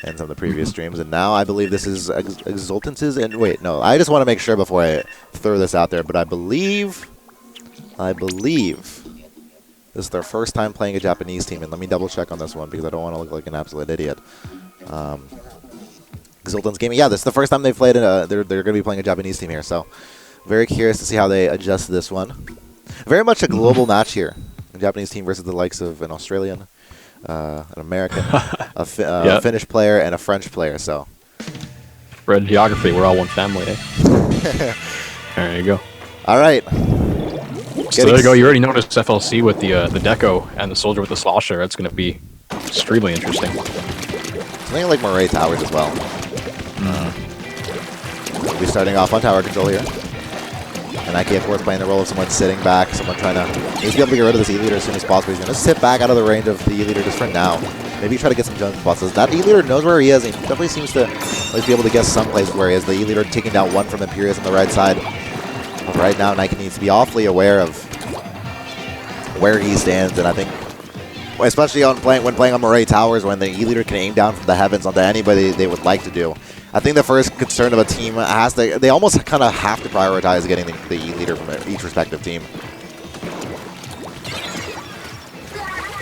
in some of the previous streams. And now I believe this is Exultance's. And wait, no, I just want to make sure before I throw this out there. But I believe this is their first time playing a Japanese team. And let me double check on this one because I don't want to look like an absolute idiot. Exultance Gaming. Yeah, this is the first time they've played. They're going to be playing a Japanese team here. So very curious to see how they adjust this one. Very much a global match here. A Japanese team versus the likes of an Australian, an American, a Finnish player, and a French player. So, Red geography, we're all one family. Eh? There you go. All right. So there you go. You already noticed FLC with the Deco and the Soldier with the Slosher. That's going to be extremely interesting. Something like Moray Towers as well. We'll be starting off on tower control here. And Nike, of course, playing the role of someone sitting back, someone trying to maybe be able to get rid of this E-Leader as soon as possible. He's going to sit back out of the range of the E-Leader just for now. Maybe try to get some jump spots. That E-Leader knows where he is. He definitely seems to at least be able to guess someplace where he is. The E-Leader taking down one from Imperius on the right side. But right now, Nike needs to be awfully aware of where he stands. And I think, especially when playing on Moray Towers, when the E-Leader can aim down from the heavens onto anybody they would like to do. I think the first concern of a team has to, they almost kind of have to prioritize getting the E-Leader from each respective team.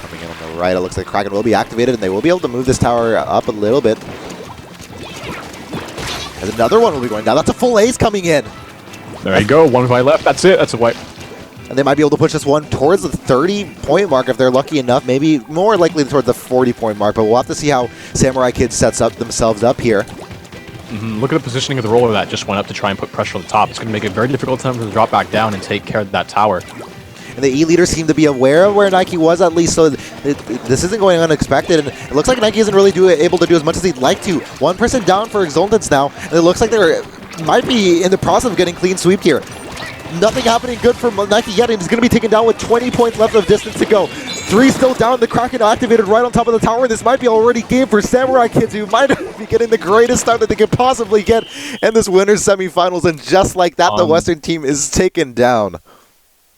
Coming in on the right, it looks like Kraken will be activated, and they will be able to move this tower up a little bit. And another one will be going down. That's a full ace coming in. There you go. One fight left. That's it. That's a wipe. And they might be able to push this one towards the 30-point mark if they're lucky enough. Maybe more likely towards the 40-point mark, but we'll have to see how Samurai Kids sets up themselves up here. Look at the positioning of the roller that just went up to try and put pressure on the top. It's going to make it very difficult for them to drop back down and take care of that tower. And the E-Leaders seem to be aware of where Nike was, at least, so this isn't going unexpected. And it looks like Nike isn't really able to do as much as he'd like to. One person down for Exultance now, and it looks like they might be in the process of getting clean sweeped here. Nothing happening good for Nike yet, and he's going to be taken down with 20 points left of distance to go. 3 still down, the Kraken activated right on top of the tower, and this might be already game for Samurai Kids, who might be getting the greatest start that they could possibly get in this winner's semifinals, and just like that, the Western team is taken down.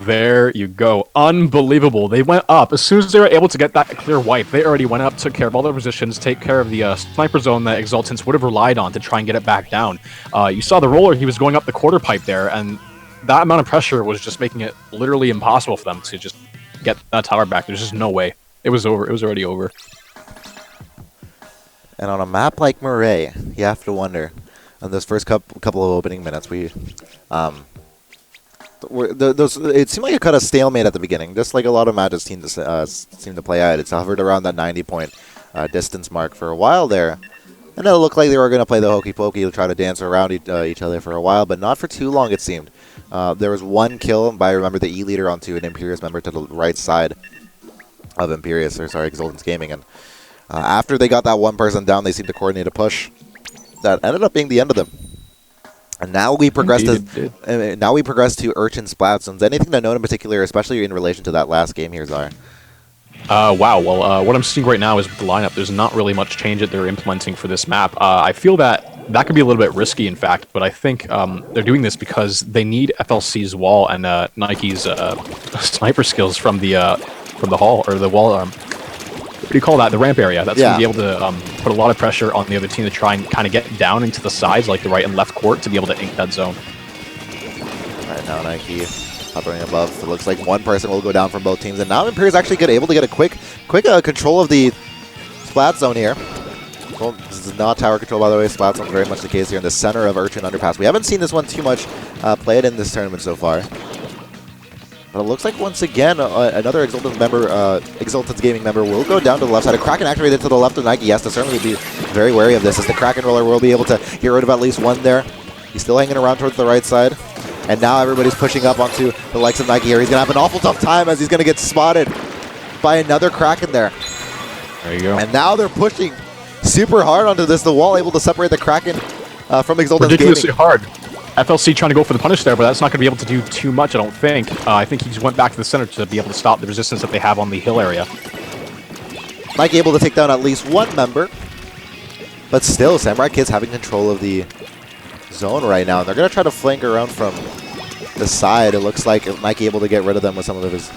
There you go. Unbelievable. They went up. As soon as they were able to get that clear wipe, they already went up, took care of all their positions, take care of the sniper zone that Exultance would have relied on to try and get it back down. You saw the roller, he was going up the quarter pipe there, and that amount of pressure was just making it literally impossible for them to just get that tower back. There's just no way. It was over. It was already over. And on a map like Moray, you have to wonder, in those first couple of opening minutes, it seemed like it cut a stalemate at the beginning, just like a lot of matches seem to play out. It's hovered around that 90-point distance mark for a while there. And it looked like they were going to play the hokey pokey to try to dance around each other for a while, but not for too long, it seemed. There was one kill by, remember, the E-Leader onto an Imperius member to the right side of Exultance Gaming. And after they got that one person down, they seemed to coordinate a push that ended up being the end of them. And now we progress to Urchin Splat Zones. Anything to note in particular, especially in relation to that last game here, Zara? Wow, well, what I'm seeing right now is with the lineup, there's not really much change that they're implementing for this map. I feel that could be a little bit risky, in fact, but I think they're doing this because they need FLC's wall and Nike's sniper skills from the hall, or the wall, what do you call that, the ramp area. That's going to be able to put a lot of pressure on the other team to try and kind of get down into the sides, like the right and left court, to be able to ink that zone. Right now, Nike hovering above. It looks like one person will go down from both teams, and now Imperius actually able to get a quick control of the Splat Zone here. Well, this is not tower control, by the way. Splat Zone is very much the case here in the center of Urchin Underpass. We haven't seen this one too much played in this tournament so far. But it looks like, once again, another Exultance Gaming member will go down to the left side. A Kraken activated to the left of Nike. He has to certainly be very wary of this, as the Kraken roller will be able to get rid of at least one there. He's still hanging around towards the right side. And now everybody's pushing up onto the likes of Nike here. He's going to have an awful tough time as he's going to get spotted by another Kraken there. There you go. And now they're pushing super hard onto this. The wall able to separate the Kraken from Exultance ridiculously Gaming. hard. FLC trying to go for the punish there, but that's not going to be able to do too much, I don't think. I think he just went back to the center to be able to stop the resistance that they have on the hill area. Nike able to take down at least one member. But still, Samurai Kids having control of the zone right now. And they're going to try to flank around from the side. It looks like Nike able to get rid of them with some of his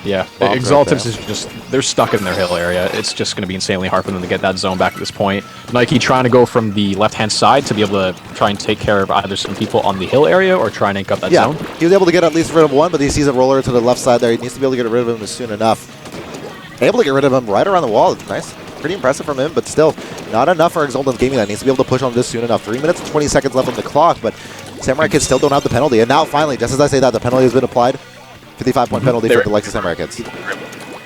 Yeah, Bombs Exaltants right is just, they're stuck in their hill area. It's just going to be insanely hard for them to get that zone back at this point. Nike trying to go from the left-hand side to be able to try and take care of either some people on the hill area or try and ink up that zone. He was able to get at least rid of one, but he sees a roller to the left side there. He needs to be able to get rid of him soon enough. Able to get rid of him right around the wall. Nice. Pretty impressive from him, but still not enough for Exaltants Gaming. That needs to be able to push on this soon enough. 3 minutes and 20 seconds left on the clock, but Samurai Kids still don't have the penalty. And now finally, just as I say that, the penalty has been applied. 55-point penalty for the likes of Samurai Kids.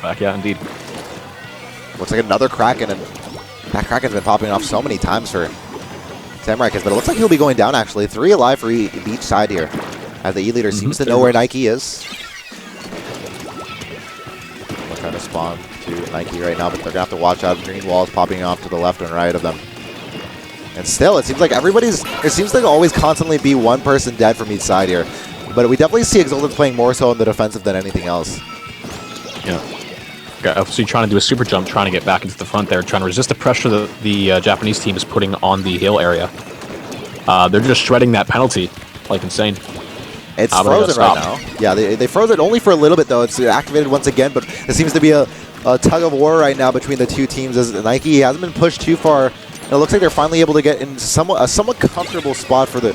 Back, yeah, indeed. Looks like another Kraken, and that Kraken's been popping off so many times for Samurai Kids, but it looks like he'll be going down actually. 3 alive for each side here, as the E-leader seems to know where Nike is. We're trying to spawn to Nike right now, but they're going to have to watch out. Green walls popping off to the left and right of them. And still, it seems like there seems to always constantly be one person dead from each side here. But we definitely see Exaltants playing more so in the defensive than anything else. Yeah. So you're trying to do a super jump, trying to get back into the front there, trying to resist the pressure that the Japanese team is putting on the hill area. They're just shredding that penalty like insane. It's frozen right now. Yeah, they froze it only for a little bit, though. It's activated once again, but it seems to be a tug of war right now between the two teams, as Nike hasn't been pushed too far. And it looks like they're finally able to get in a somewhat comfortable spot for the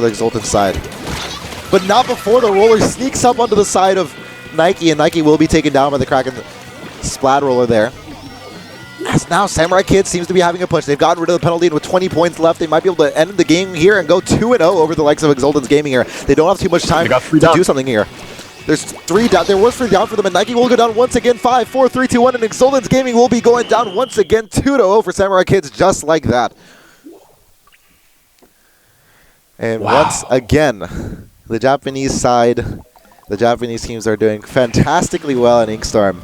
Exaltant side. But not before the roller sneaks up onto the side of Nike, and Nike will be taken down by the Kraken Splat roller there. As now Samurai Kids seems to be having a push. They've gotten rid of the penalty, and with 20 points left, they might be able to end the game here and go 2-0 over the likes of Exaltants Gaming here. They don't have too much time to do something here. There's 3 down. There was 3 down for them, and Nike will go down once again. 5, 4, 3, 2, 1, and Exaltants Gaming will be going down once again 2-0 for Samurai Kids, just like that. And once again, the Japanese side, the Japanese teams are doing fantastically well in InkStorm.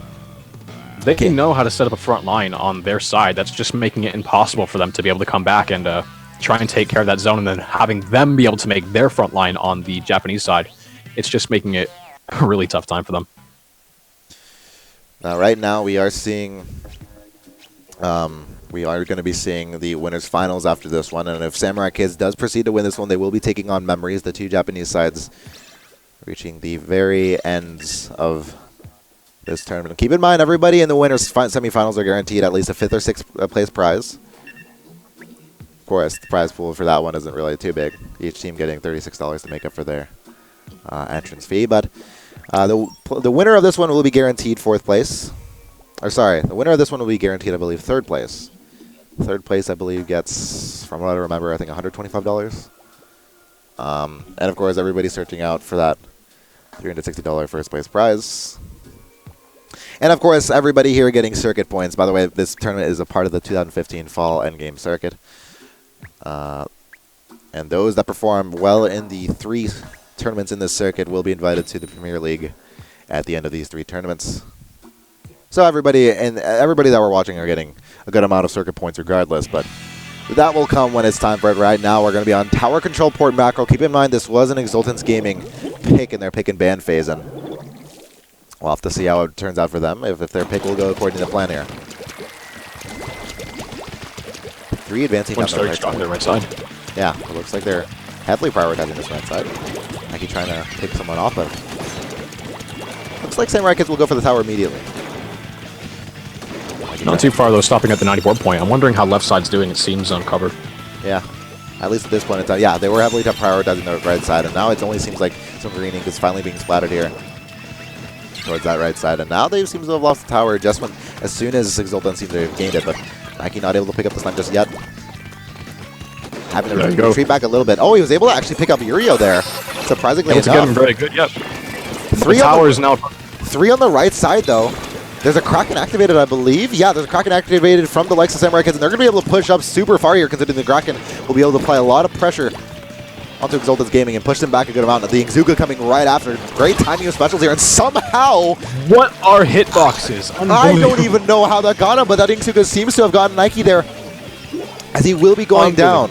They know how to set up a front line on their side. That's just making it impossible for them to be able to come back and try and take care of that zone, and then having them be able to make their front line on the Japanese side. It's just making it a really tough time for them. Now, right now, we are seeing... we are going to be seeing the winners finals after this one, and if Samurai Kids does proceed to win this one, they will be taking on Memories, the 2 Japanese sides, reaching the very ends of this tournament. Keep in mind, everybody in the winners semifinals are guaranteed at least a 5th or 6th place prize. Of course, the prize pool for that one isn't really too big. Each team getting $36 to make up for their entrance fee, but the winner of this one will be guaranteed 4th place. Or sorry, the winner of this one will be guaranteed, I believe, 3rd place. 3rd place, I believe, gets, from what I remember, I think $125. And of course, everybody's searching out for that $360 first place prize. And of course, everybody here getting circuit points. By the way, this tournament is a part of the 2015 Fall EndGame Circuit. And those that perform well in the 3 tournaments in this circuit will be invited to the Premier League at the end of these 3 tournaments. So everybody that we're watching are getting a good amount of circuit points regardless, but that will come when it's time for it. Right now, we're going to be on Tower Control Port Macro. Keep in mind, this was an Exaltants Gaming pick in their pick and ban phase, and we'll have to see how it turns out for them, if their pick will go according to plan here. 3 advancing down the right side. Yeah, it looks like they're heavily prioritizing this right side. Nike trying to pick someone off, but looks like Samurai Kids will go for the tower immediately. Not too far, though, stopping at the 94 point. I'm wondering how left side's doing. It seems uncovered. Yeah, at least at this point in time. Yeah, they were heavily prioritizing the right side, and now it only seems like some green ink is finally being splattered here towards that right side. And now they seem to have lost the tower just as soon as Exaltant seems to have gained it, but Nike not able to pick up the slam just yet. Having to retreat back a little bit. Oh, he was able to actually pick up Yurio there, surprisingly enough. Able to get him very good, yep. 3 on the right side, though. There's a Kraken activated, I believe. Yeah, there's a Kraken activated from the likes of Samurai Kids, and they're going to be able to push up super far here, considering the Kraken will be able to apply a lot of pressure onto Exaltants Gaming and push them back a good amount. The Inkzuka coming right after. Great timing of specials here, and somehow... What are hitboxes? I don't even know how that got him, but that Inkzuka seems to have gotten Nike there, as he will be going down.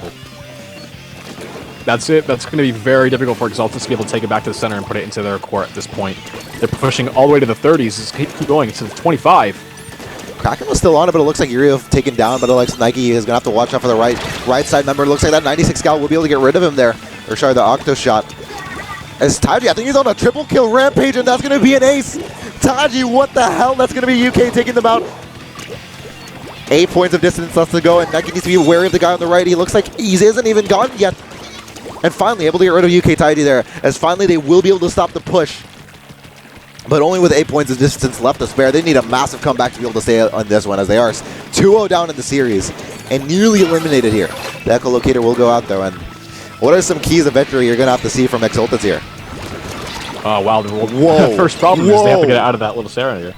That's it. That's going to be very difficult for Exaltants to be able to take it back to the center and put it into their court at this point. They're pushing all the way to the 30s. Keep going to the 25. Kraken was still on it, but it looks like Yurio taken down, but it looks like Nike is going to have to watch out for the right side member. It looks like that 96 scout will be able to get rid of him there. Or sorry, the Octo shot. As Taiji, I think he's on a triple kill rampage, and that's going to be an ace. Taiji, what the hell? That's going to be UK taking them out. 8 points of distance left to go, and Nike needs to be wary of the guy on the right. He looks like he isn't even gone yet. And finally able to get rid of UK Taiji there, as finally they will be able to stop the push. But only with 8 points of distance left to spare. They need a massive comeback to be able to stay on this one, as they are 2-0 down in the series and nearly eliminated here. The echolocator will go out though, and what are some keys of victory you're going to have to see from Exultants here? Oh, wow. Whoa. The first problem is they have to get out of that little Sarah here.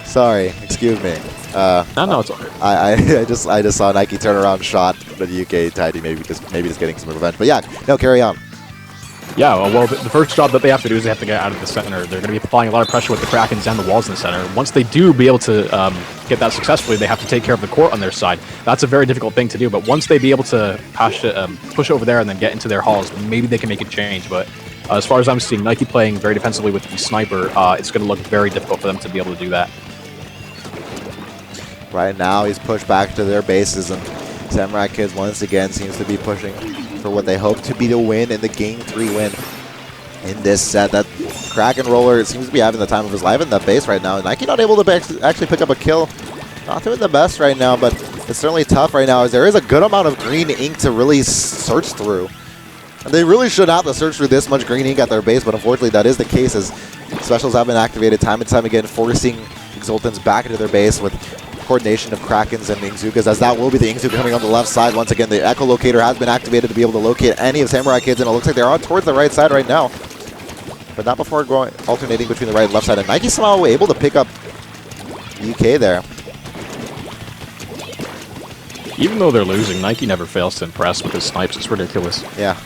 Sorry, excuse me. No, it's all right. I just saw Nike turn around shot the UK Taiji, maybe just getting some revenge. But yeah, no, carry on. Yeah, well, the first job that they have to do is they have to get out of the center. They're going to be applying a lot of pressure with the Krakens and the walls in the center. Once they do be able to get that successfully, they have to take care of the court on their side. That's a very difficult thing to do, but once they be able to push over there and then get into their halls, maybe they can make a change. But as far as I'm seeing, Nike playing very defensively with the sniper, it's going to look very difficult for them to be able to do that. Right now, he's pushed back to their bases, and Samurai Kids once again seems to be pushing for what they hope to be the win in the Game 3 win in this set. That Kraken Roller seems to be having the time of his life in that base right now. Nike not able to actually pick up a kill. Not doing the best right now, but it's certainly tough right now, as there is a good amount of green ink to really search through. And they really should not have to search through this much green ink at their base, but unfortunately that is the case, as specials have been activated time and time again, forcing Exultants back into their base with coordination of Krakens and Ingzukas, as that will be the Ingzuka coming on the left side. Once again, the echolocator has been activated to be able to locate any of Samurai Kids, and it looks like they're on towards the right side right now. But not before alternating between the right and left side, and Nike somehow able to pick up UK there. Even though they're losing, Nike never fails to impress with his snipes. It's ridiculous. Yeah.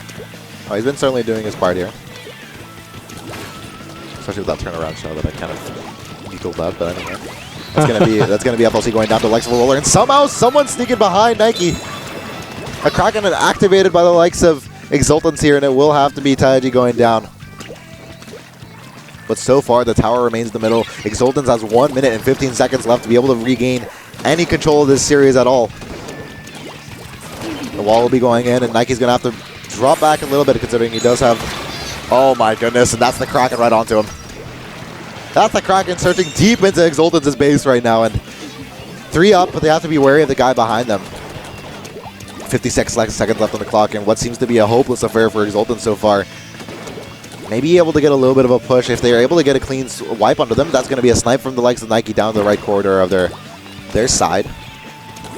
Oh, he's been certainly doing his part here. Especially with that turnaround shot that I kind of equaled out, but anyway. That's gonna be FLC going down to the likes of a roller, and somehow someone's sneaking behind Nike. A Kraken activated by the likes of Exultants here, and it will have to be Taiji going down. But so far, the tower remains in the middle. Exultants has 1 minute and 15 seconds left to be able to regain any control of this series at all. The wall will be going in, and Nike's gonna have to drop back a little bit, considering he does have. Oh my goodness! And that's the Kraken right onto him. That's the Kraken searching deep into Exultants' base right now, and 3 up, but they have to be wary of the guy behind them. 56 seconds left on the clock, and what seems to be a hopeless affair for Exultants so far. Maybe able to get a little bit of a push. If they're able to get a clean wipe onto them, that's going to be a snipe from the likes of Nike down the right corridor of their side.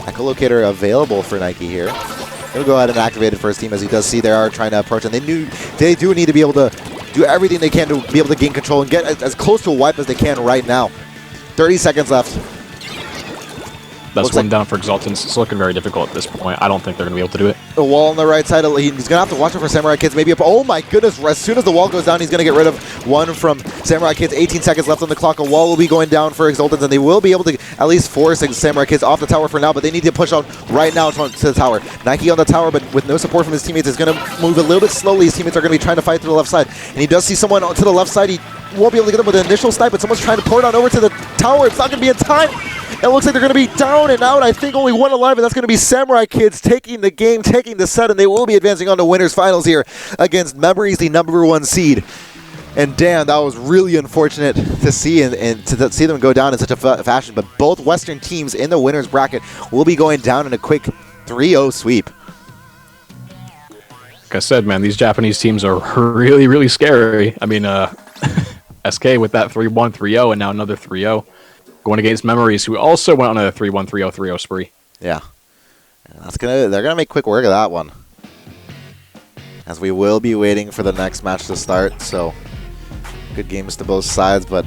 Echolocator available for Nike here. He'll go ahead and activate it for his team, as he does see they are trying to approach, and they do need to be able to do everything they can to be able to gain control and get as close to a wipe as they can right now. 30 seconds left. That's one down for Exultants. It's looking very difficult at this point. I don't think they're going to be able to do it. The wall on the right side, he's going to have to watch out for Samurai Kids. Maybe up. Oh my goodness, as soon as the wall goes down, he's going to get rid of one from Samurai Kids. 18 seconds left on the clock. A wall will be going down for Exultants, and they will be able to at least force Samurai Kids off the tower for now, but they need to push out right now to the tower. Nike on the tower, but with no support from his teammates, is going to move a little bit slowly. His teammates are going to be trying to fight to the left side, and he does see someone to the left side. He won't be able to get them with an initial snipe, but someone's trying to pour it on over to the tower. It's not going to be in time. It looks like they're going to be down and out. I think only one alive, and that's going to be Samurai Kids taking the game, taking the set, and they will be advancing on to winners finals here against Memories, the #1 seed. And damn, that was really unfortunate to see and to see them go down in such a fashion. But both Western teams in the winners bracket will be going down in a quick 3-0 sweep. Like I said, man, these Japanese teams are really, really scary. I mean, SK with that 3-1, 3-0, and now another 3-0. Going against Memories, who also went on a 3-1, 3-0, 3-0 spree. Yeah. They're gonna make quick work of that one. As we will be waiting for the next match to start, so good games to both sides, but